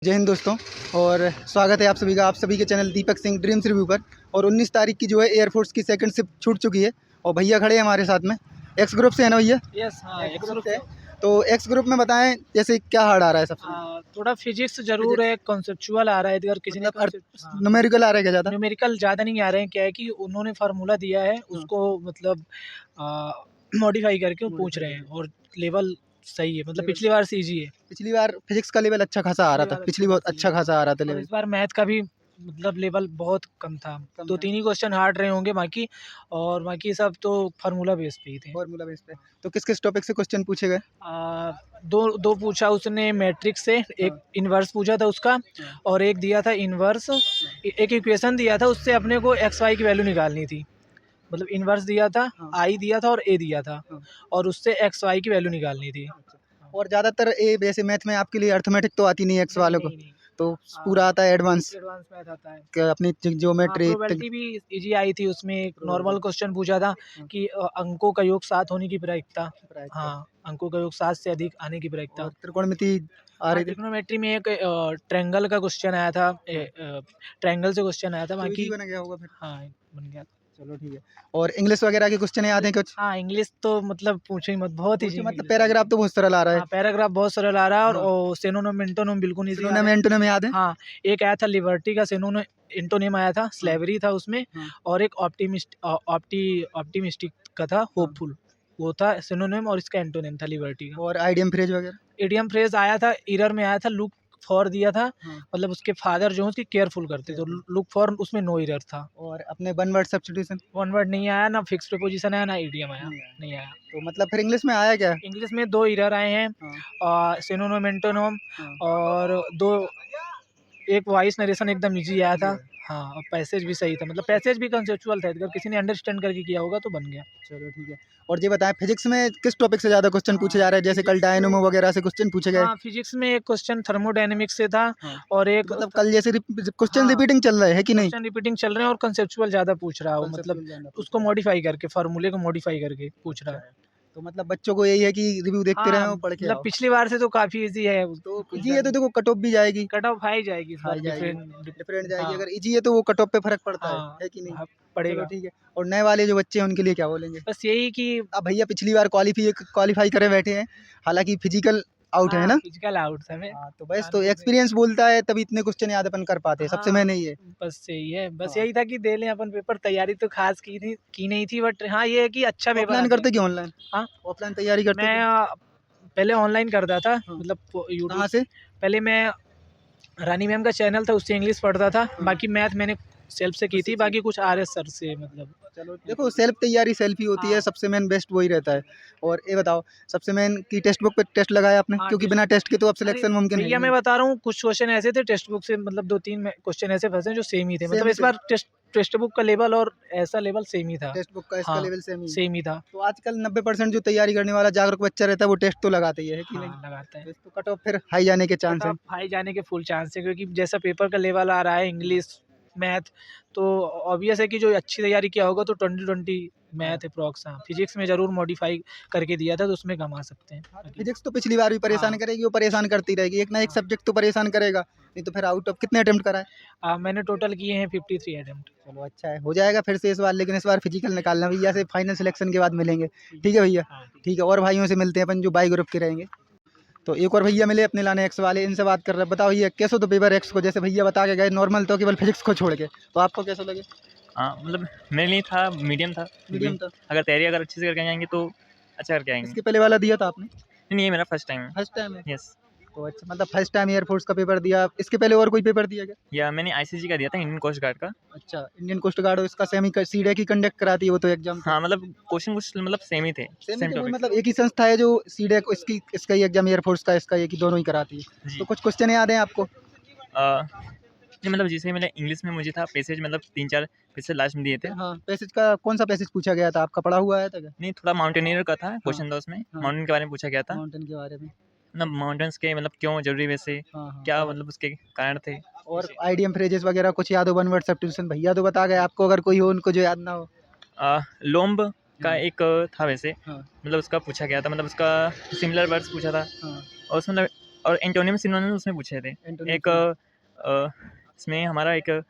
जय हिंद दोस्तों। और स्वागत है आप सभी के channel Deepak Singh dreams review पर। और 19 तारीख की जो है एयरफोर्स की सेकंड शिफ्ट छूट चुकी है और भैया खड़े हैं हमारे साथ में। एक्स ग्रुप से है ना भैया? यस, हाँ, एक्स एक्स ग्रुप ग्रुप से है। से। तो एक्स ग्रुप में बताएं जैसे क्या हार्ड आ रहा है सबसे? थोड़ा फिजिक्स जरूर फिजिक्स है, कॉन्सेप्चुअल आ रहा है। अगर किसी ने मतलब हाँ, न्यूमेरिकल आ रहा है क्या ज़्यादा? न्यूमेरिकल ज़्यादा नहीं आ रहे हैं। क्या है कि उन्होंने फार्मूला दिया है, हाँ, उसको मतलब मॉडिफाई करके वो पूछ मॉडिफाई रहे हैं, करके और लेवल सही है। मतलब लेवल। पिछली बार से इजी है। पिछली बार फिजिक्स का लेवल अच्छा खासा आ रहा पिछली था, बार पिछली अच्छा बहुत खासा अच्छा लेवल, खासा आ रहा था और लेवल। इस बार मैथ का भी मतलब लेवल बहुत कम था। कम दो था। तीन ही क्वेश्चन हार्ड रहे होंगे बाकी, और बाकी सब तो फार्मूला बेस पे ही थे। फॉर्मूला बेस पे। तो किस किस टॉपिक से क्वेश्चन पूछे गए? दो दो पूछा उसने मैट्रिक्स से, एक हाँ, इन्वर्स पूछा था उसका, हाँ, और एक दिया था इन्वर्स। एक इक्वेशन दिया था, उससे अपने को एक्स वाई की वैल्यू निकालनी थी। मतलब इन्वर्स दिया था, हाँ, आई दिया था और ए दिया था, हाँ। और उससे एक्स वाई की वैल्यू निकालनी थी। अच्छा। और ज़्यादातर ए वैसे मैथ में आपके लिए अर्थमेटिक तो आती नहीं है एक्स नहीं वालों को, नहीं नहीं, तो पूरा आता है एडवांस एडवांस मैथ आता है। अपनी ज्योमेट्री तक। प्रोबेबिलिटी भी इजी आई थी। उसमें एक नॉर्मल प्रोबेबिलिटी। क्वेश्चन पूछा था हाँ, कि अंकों का योग 7 होने की प्रायिकता। प्रायिकता। हाँ, अंकों का योग 7 से अधिक आने की प्रायिकता। और त्रिकोणमिति आ हाँ, रही थी। ट्रिग्नोमेट्री में एक ट्रायंगल का क्वेश्चन आया था। हाँ, ट्रायंगल से क्वेश्चन आया था तो इजी बाकी। बन गया होगा फिर। हाँ, बन गया था। चलो ठीक है। और इंग्लिश वगैरह के क्वेश्चन याद हैं कुछ? हाँ, इंग्लिश तो मतलब पूछो ही मत, बहुत पूछो इजी मतलब इंग्लिश आई पैराग्राफ थी। तो बहुत सरल आ रहा है। हाँ, पैराग्राफ बहुत सरल आ रहा है, हाँ, और सिनोनिम एंटोनिम बिल्कुल इजी आ सिनोनिम रहे हैं। एंटोनिम याद है? हाँ, एक आया था लिबर्टी का सिनोनिम एंटोनिम आया था, हाँ, स्लेवरी था उसमें। हाँ, और एक ऑप्टिमिस्टिक का था, हाँ। होपफुल। वो था सिनोनिम, और इसका एंटोनिम था लिबर्टी का। और आइडियम फ्रेज वगैरह? इडियम फ्रेज आया था, एरर में आया था, लुक फॉर दिया था। हाँ, मतलब उसके फादर जो हैं उसकी केयरफुल करते, तो केयरफुल। लुक फॉर उसमें नो एरर था। और अपने one word substitution? One word नहीं आया, ना फिक्स प्रीपोजिशन आया, ना इडियम आया। नहीं आया। नहीं आया। तो मतलब फिर इंग्लिश में आया क्या? इंग्लिश में दो एरर आए हैं, हाँ, सिनोनिम एंटोनिम, हाँ। और दो, एक वॉइस नरेशन एकदम इजी आया इजी था। है। हाँ, और पैसेज भी सही था। मतलब पैसेज भी कंसेप्चुअल था, अगर किसी ने अंडरस्टैंड करके किया होगा तो बन गया। चलो ठीक है। और ये बताएं फिजिक्स में किस टॉपिक से ज़्यादा क्वेश्चन पूछे जा रहे हैं? जैसे कल फिजिक्स डायनोमो वगैरह से क्वेश्चन पूछे गए। हाँ, फिजिक्स में एक क्वेश्चन थर्मोडायनेमिक्स से था, हाँ, और तो एक मतलब कल जैसे क्वेश्चन हाँ, रिपीटिंग चल रहे हैं कि नहीं? क्वेश्चन रिपीटिंग चल रहे हैं, और कंसेप्चुअल ज़्यादा पूछ रहा है वो। मतलब कॉन्सेप्चुअल जानना पूछ उसको रहे हैं। मॉडिफाई करके, फार्मूले को मॉडिफाई करके पूछ रहा अच्छा है। है। तो मतलब बच्चों को यही है कि रिव्यू देखते रहें हाँ, और पढ़ के मतलब आओ। पिछली बार से तो काफ़ी इजी है, तो कुछ इजी डर है तो नहीं। देखो कट ऑफ भी जाएगी। कट ऑफ हाई जाएगी इस हाई बार, जाएगी। डिफरेंट। डिफरेंट जाएगी। हाँ, अगर इजी है तो वो कट ऑफ पे फर्क पड़ता हाँ, है कि नहीं? हाँ, चलो पड़ेगा। ठीक है। और नए वाले जो बच्चे हैं उनके लिए क्या बोलेंगे? बस यही कि अब भैया पिछली बार क्वालिफाई करे बैठे हैं, हालांकि फिजिकल आउट है हाँ, ना? फिजिकल आउट समय हाँ, तो बस तो मार्क्स में। एक्सपीरियंस बोलता है तभी इतने क्वेश्चन याद अपन कर पाते हैं, सबसे हाँ, मैंने ही है। बस यही है। बस हाँ। यही था कि दे लें अपन पेपर। तैयारी तो खास की नहीं थी, बट हाँ, ये है कि अच्छा पेपर आ ऑफलाइन जाए। करते कि ऑनलाइन? हाँ, ऑफलाइन तैयारी करते मैं कि? पहले ऑनलाइन करता था, हाँ। मतलब यूट्यूब। कहाँ से? पहले मैं रानी मैम का चैनल था, उससे इंग्लिश पढ़ता था। हाँ। बाकी मैथ मैंने सेल्फ से खुद की से थी, किए। बाकी कुछ आर एस सर से मतलब। चलो देखो सेल्फ तैयारी सेल्फ ही होती है, हाँ, सबसे मेन बेस्ट वही रहता है। और ये बताओ सबसे मेन की टेक्स्ट बुक पे टेस्ट लगाया आपने, हाँ, क्योंकि टेस्ट। बिना टेस्ट के तो अब अरे सिलेक्शन मुमकिन है ही भैया, मैं नहीं। बता रहा हूँ, कुछ क्वेश्चन ऐसे थे टेक्स्ट बुक से, मतलब दो तीन क्वेश्चन ऐसे फंसे जो सेम ही थे। सेम मतलब ही इस थे। बार टेक्स्ट बुक का लेवल और ऐसा लेवल सेम ही था। टेक्स्ट बुक का इसका हाँ, लेवल सेम ही है। सेम ही था। तो आजकल 90% जो तैयारी करने वाला जागरूक बच्चा रहता है वो टेस्ट तो लगाते ही है कि नहीं? हाँ, लगाते हैं। तो कट ऑफ फिर हाई जाने के कट चांस है। ऑफ हाई जाने के फुल चांस है, क्योंकि जैसा पेपर का लेवल आ रहा है, इंग्लिश, मैथ, तो ऑब्वियस है कि जो अच्छी तैयारी किया होगा तो 20-20 हाँ। Math approx. हाँ, फिजिक्स में ज़रूर मॉडिफाई करके दिया था, तो उसमें कम आ सकते हैं हाँ, तो बाकी। फिजिक्स तो पिछली बार भी परेशान हाँ, करेगी, वो परेशान करती रहेगी, एक ना एक हाँ, सब्जेक्ट तो परेशान करेगा। नहीं तो फिर आउट ऑफ कितने अटेम्प्ट करा है? मैंने टोटल किए हैं 53 अटेम्प्ट। चलो अच्छा है, हो जाएगा फिर से इस बार, लेकिन इस बार फिजिकल निकालना भैया से फाइनल सिलेक्शन के बाद मिलेंगे। ठीक है भैया? हाँ, ठीक ठीक है। और भाइयों से मिलते हैं अपन जो बाई ग्रुप के रहेंगे। तो एक और भैया मिले अपने लाने एक्स वाले, इनसे बात कर रहे हैं। बताओ भैया कैसे तो पेपर एक्स को जैसे भैया बता के गए नॉर्मल तो केवल फिजिक्स को छोड़ के, तो आपको कैसा लगे? हाँ, मतलब मेरे लिए था मीडियम था, फिर भी मीडियम था। अगर तैयारी अगर अच्छे से करके जाएँगे तो अच्छा करके आएँगे। इसके पहले वाला दिया था आपने? नहीं, ये मेरा फर्स्ट टाइम है। फर्स्ट टाइम है? यस। तो अच्छा मतलब फर्स्ट टाइम एयरफोर्स का पेपर दिया। इसके पहले और कोई पेपर दिया क्या? या मैंने आईसीजी का दिया था, इंडियन कोस्ट गार्ड का। अच्छा, इंडियन कोस्ट गार्ड इसका सेमी सीडे की कंडक्ट कराती है वो तो एग्जाम तो। हाँ, मतलब क्वेश्चन कुछ मतलब सेम ही थे, सेम ही सेम तो वही टॉपिक। मतलब एक ही संस्था है जो सीडे को इसकी इसका ही एग्जाम एयरफोर्स का इसका एक ही दोनों ही कराती है। तो जी। कुछ क्वेश्चन याद हैं आपको? जी, मतलब जैसे मैंने इंग्लिश में मुझे था पैसेज, मतलब 3-4 पैसेज लास्ट में दिए थे। हाँ, पैसेज का कौन सा पैसेज पूछा गया था? आपका पढ़ा हुआ आया था क्या? नहीं, थोड़ा माउंटेनियर का था हाँ, क्वेश्चन था उसमें, हाँ, माउंटेन के बारे में पूछा गया था। माउंटेन के बारे में। मतलब माउंटेन्स के मतलब क्यों ज़रूरी वैसे, हाँ, हाँ। क्या मतलब उसके कारण थे। और आईडीएम फ्रेजेस वगैरह कुछ याद हो? वन वर्ड सब्स्टिट्यूशन भैया तो बता गए, आपको अगर कोई हो उनको जो याद ना हो। लोम्ब का हाँ, एक था वैसे, हाँ, मतलब उसका पूछा गया था, मतलब उसका सिमिलर वर्ड्स पूछा था। हाँ, और उसमें मतलब और एंटोनियम सिनोनिम उसमें पूछे थे। Antonym, एक इसमें हमारा एक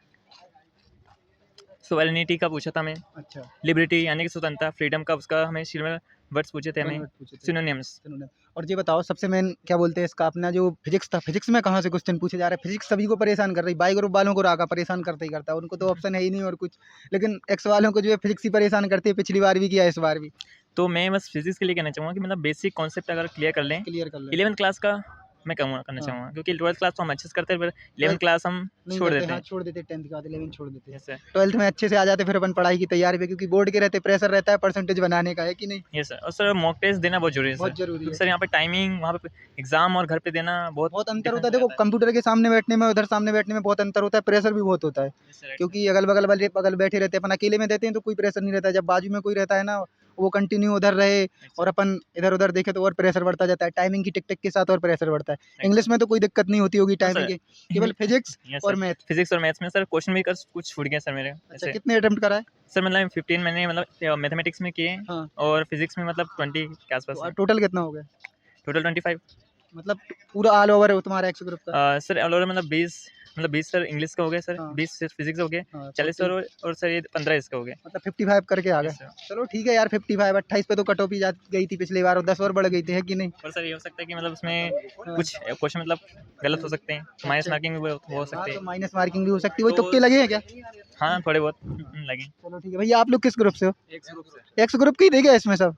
सोवेरेनिटी का पूछा था हमें, अच्छा लिबर्टी यानी कि स्वतंत्रता, फ्रीडम का उसका हमें शुरू में वर्ड्स पूछे थे हमें, One word पूछे थे। सिनोनिम्स। सुनो ना। और ये बताओ सबसे मेन क्या बोलते हैं इसका अपना जो फिजिक्स था, फिजिक्स में कहाँ से क्वेश्चन पूछे जा रहे हैं? फिजिक्स सभी को परेशान कर रही, बाई ग्रुप वालों को रागा परेशान करते ही करता है, उनको तो ऑप्शन है ही नहीं और कुछ, लेकिन एक्स वालों को जो है फिजिक्स ही परेशान करती है, पिछली बार भी किया इस बार भी। तो मैं बस फिजिक्स के लिए कहना चाहूँगा कि मतलब बेसिक कॉन्सेप्ट अगर क्लियर कर लें, क्लियर कर ले। 11th क्लास का मैं करना हाँ। चाहूँगा, क्योंकि 12th क्लास तो हम अच्छे से करते हैं, पर 11th 12th क्लास हम नहीं छोड़ करते, देते हाँ हैं। छोड़ देते, 10th के बाद 11 छोड़ देते हैं। यस सर, 12th में अच्छे से आ जाते, फिर अपन पढ़ाई की तैयारी पे, क्योंकि बोर्ड के रहते प्रेशर रहता है परसेंटेज बनाने का, है कि नहीं? Yes sir. और सर मॉक टेस्ट देना बहुत जरूरी है बहुत सर, जरूरी क्योंकि है। सर यहाँ पे टाइमिंग, वहाँ पे एग्जाम और घर पे देना बहुत बहुत अंतर difference होता है, हो देखो जाता कंप्यूटर के सामने बैठने में उधर सामने बैठने में बहुत अंतर होता है, प्रेशर भी बहुत होता है, है। Yes sir, right sir। क्योंकि अगल बगल वाले बगल बैठे रहते हैं, अपन अकेले में देते हैं तो कोई प्रेशर नहीं रहता है, जब बाजू में कोई रहता है ना वो कंटिन्यू उधर रहे Right sir, और अपन इधर उधर देखे तो और प्रेशर बढ़ता जाता है, टाइमिंग की टिक टिक के साथ और प्रेशर बढ़ता है। right English sir। में तो कोई दिक्कत नहीं होती होगी No, टाइमिंग sir। की, केवल फिजिक्स Yes और sir। मैथ। फिजिक्स और मैथ्स में सर क्वेश्चन भी कुछ छूट गए सर मेरे अच्छा ऐसे। कितने अटेम्प्ट करा है? सर मतलब 15 मैंने मतलब मैथमेटिक्स में किए, हाँ और फिजिक्स में मतलब 20 के आसपास है, टोटल कितना हो गया? टोटल 25। मतलब पूरा ऑल ओवर है तुम्हारा एक्स ग्रुप का? सर ऑल ओवर मतलब 20 सर इंग्लिश का हो गया सर, हाँ। 20 सर फिजिक्स हो गए, हाँ 40 सर, और सर ये 15 इसका हो गया। मतलब 55 करके आ गए। Yes sir। चलो ठीक है यार, 55 28 पे तो कट ऑफ ही जा गई थी पिछली बार, और 10 और बढ़ गई थी, है कि नहीं? और सर ये हो सकता है कि मतलब उसमें कुछ क्वेश्चन मतलब गलत हो सकते हैं, माइनस अच्छा। मार्किंग भी वो हो हाँ सकती तो है। माइनस मार्किंग भी हो सकती है, वही तो तुक्के लगे हैं क्या? हाँ थोड़े बहुत लगे। चलो ठीक है भैया, आप लोग किस ग्रुप से हो? एक्स ग्रुप से। एक्स ग्रुप के ही देखे इसमें सब?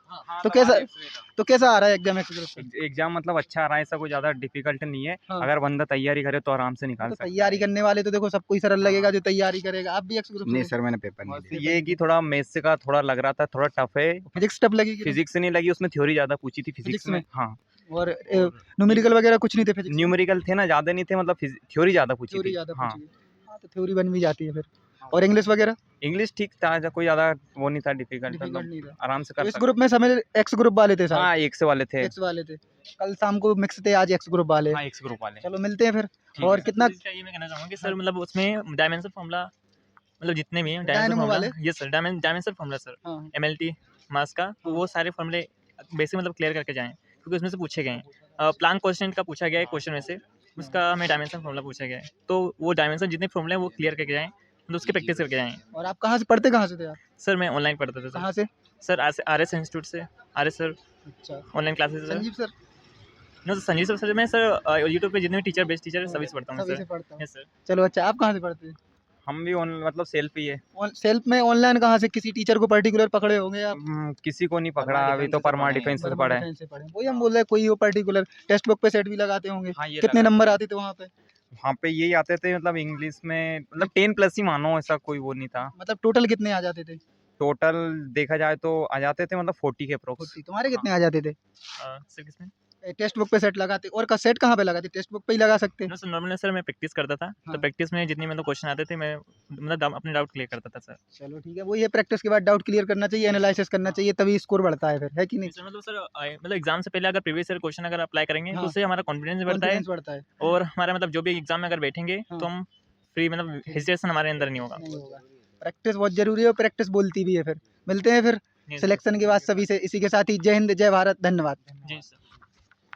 तो कैसा आ रहा है एग्जाम एक्स ग्रुप से? एग्जाम मतलब अच्छा आ रहा है, ऐसा कोई ज़्यादा डिफिकल्ट नहीं है। हाँ। अगर बंदा तैयारी करे तो आराम से निकाल तो सकता है। तैयारी करने वाले तो देखो सबको ही सरल लगेगा जो तैयारी करेगा। आप भी एक्स ग्रुप नहीं से? सर, मैंने पेपर नहीं बस दिया। ये कि थोड़ा मैथ्स का थोड़ा लग रहा था, थोड़ा टफ है। फिजिक्स टफ लगी कि नहीं? फिजिक्स से नहीं लगी, उसमें थ्योरी ज़्यादा पूछी थी Physics फिजिक्स में? में। हाँ, और न्यूमेरिकल वगैरह कुछ नहीं थे फिजिक्स में? न्यूमेरिकल थे ना, ज़्यादा नहीं थे, मतलब थ्योरी ज़्यादा पूछी थ्योरी थी। ज़्यादा हाँ, पूछी गई। हाँ तो थ्योरी बन भी जाती है फिर। और इंग्लिश वगैरह इंग्लिश ठीक था, कोई ज़्यादा वो नहीं था डिफिकल्ट, डिफिकल्ट मतलब नहीं था? आराम से तो कर इस सकते। ग्रुप में समय एक्स ग्रुप वाले थे सारे? हाँ, एक से वाले थे। एक्स वाले थे, कल शाम को मिक्स थे, आज एक्स ग्रुप वाले। हाँ, एक्स ग्रुप वाले। चलो मिलते हैं फिर। ठीक और है। कितना ये मैं कहना चाहूँगा कि सर मतलब उसमें डायमेंशन फार्मूला, मतलब जितने भी हैं डायमेंशन डायनेमो फार्मूला, वाले? ये सर डायमेंशन फार्मूला सर, हाँ MLT मास का, तो वो सारे फार्मूले बेसिक मतलब क्लियर करके जाएँ, क्योंकि उसमें से पूछे गए हैं। प्लांक कांस्टेंट का पूछा गया है क्वेश्चन में से, उसका हमें डायमेंशन फार्मूला पूछा गया है, तो वो डायमेंशन जितने फार्मूले हैं वो क्लियर करके जाएँ, मतलब उसकी प्रैक्टिस करके जाएँ। और आप कहाँ से पढ़ते, कहाँ से थे आप? सर मैं ऑनलाइन पढ़ता था सर। कहाँ से? सर RS इंस्टीट्यूट से, RS सर अच्छा online classes sir. Sanjeev sir? No sir Sanjeev sir मैं सर यूट्यूब पे जितने भी टीचर बेस्ट टीचर है सभी से पढ़ता हूँ सभी सर। से पढ़ता हूँ। Yes sir. चलो अच्छा, आप कहाँ से पढ़ते हैं? हम भी मतलब सेल्फ ही है। सेल्फ में ऑनलाइन कहाँ से, किसी टीचर को पर्टिकुलर पकड़े होंगे आप? किसी को नहीं पकड़ा अभी तो, परमा डिफेंस से बर्मा पढ़ा है। डिफेंस से पढ़े, वही हम बोल रहे हैं, कोई हो पर्टिकुलर। टेक्स्ट बुक पे सेट भी लगाते होंगे? हाँ, ये कितने लगा। नंबर आते थे वहाँ पे? वहाँ पे यही आते थे, मतलब इंग्लिश में मतलब 10 प्लस ही मानो, ऐसा कोई वो नहीं था। मतलब टोटल कितने आ जाते थे? टोटल देखा जाए तो आ जाते थे मतलब 40 के अप्रोक्स। 40। तुम्हारे कितने आ जाते थे? सर किसमें? टेक्स्ट बुक पे सेट लगाते, और का सेट कहाँ पे लगाते? टेक्स्ट बुक पे ही लगा सकते? नो सर नॉर्मली सर मैं प्रैक्टिस करता था, हाँ। तो प्रैक्टिस में जितनी मतलब क्वेश्चन आते थे मैं मतलब अपने डाउट क्लियर करता था सर। चलो ठीक है, वही है, प्रैक्टिस के बाद डाउट क्लियर करना चाहिए, एनालिसिस करना चाहिए, तभी स्कोर बढ़ता है फिर, है कि नहीं? सर मतलब सर मतलब एग्जाम से पहले अगर प्रीवियस ईयर क्वेश्चन अगर अप्लाई करेंगे हाँ। तो उससे हमारा कॉन्फिडेंस भी बढ़ता है, कॉन्फिडेंस बढ़ता है। और हमारा मतलब जो भी एग्जाम में अगर बैठेंगे हाँ। तो हम फ्री, मतलब हेजिटेशन हमारे अंदर नहीं होगा। नहीं होगा। प्रैक्टिस बहुत जरूरी है, और प्रैक्टिस बोलती भी है। फिर मिलते हैं फिर जी सर। सिलेक्शन के बाद सभी से। इसी के साथ ही जय हिंद, जय भारत, धन्यवाद। जी सर।